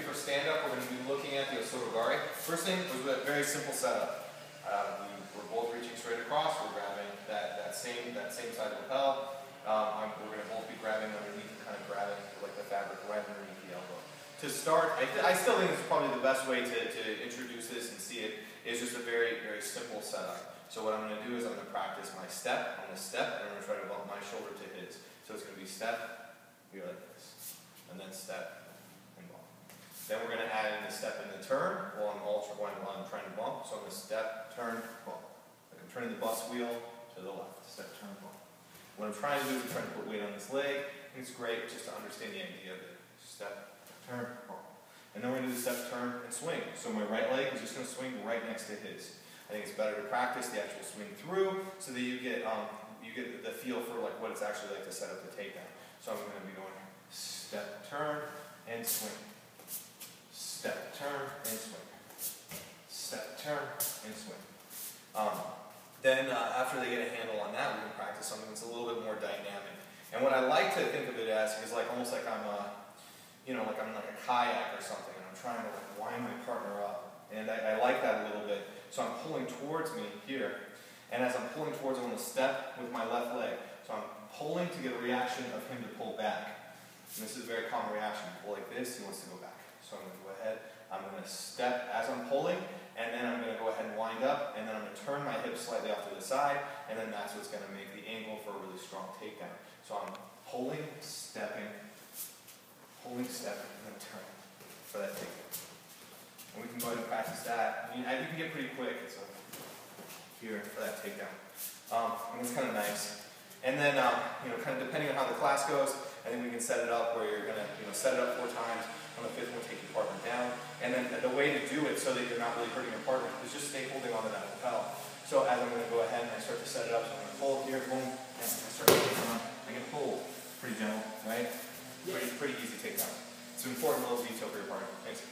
for stand-up, we're going to be looking at the Osoto Gari. First thing was a very simple setup. We're both reaching straight across. We're grabbing that same side lapel. We're going to both be grabbing underneath, kind of grabbing like the fabric right underneath the elbow. To start, I still think it's probably the best way to introduce this and see it is just a very, very simple setup. So what I'm going to do is I'm going to practice my step on the step, and I'm going to try to bump my shoulder to his. So it's going to be step, here like this, and then step and bump. Then we're going to add in the step and the turn while I'm trying to bump. So I'm going to step, turn, bump. Like I'm turning the bus wheel to the left. Step, turn, bump. What I'm trying to do is I'm trying to put weight on this leg. I think it's great just to understand the idea of it. Step, turn, bump. And then we're going to do the step, turn, and swing. So my right leg is just going to swing right next to his. I think it's better to practice the actual swing through so that you get the feel for like what it's actually like to set up the takedown. So I'm going to be going step, turn, and swing. Step, turn, and swing. Step, turn, and swing. Then after they get a handle on that, we can practice something that's a little bit more dynamic. And what I like to think of it as is like almost like I'm like I'm like a kayak or something, and I'm trying to like wind my partner up. And I like that a little bit. So I'm pulling towards me here, and as I'm pulling towards him, I'm going to step with my left leg. So I'm pulling to get a reaction of him to pull back. And this is a very common reaction. You pull like this, he wants to go back. So I'm going to go ahead, I'm going to step as I'm pulling, and then I'm going to go ahead and wind up, and then I'm going to turn my hips slightly off to the side, and then that's what's going to make the angle for a really strong takedown. So I'm pulling, stepping, and then turning for that takedown. And we can go ahead and practice that. I mean, you can get pretty quick. So here for that takedown. And it's kind of nice. And then, kind of depending on how the class goes, I think we can set it up where you're going to, set it up 4 times. On the 5th one, take your partner down. And then the way to do it so that you're not really hurting your partner is just stay holding onto that lapel. So as I'm going to go ahead and I start to set it up, so I'm going to pull here, boom, and I start to take it on. I can pull. Pretty gentle, right? Pretty easy takedown. It's an important little detail for your partner. Thanks.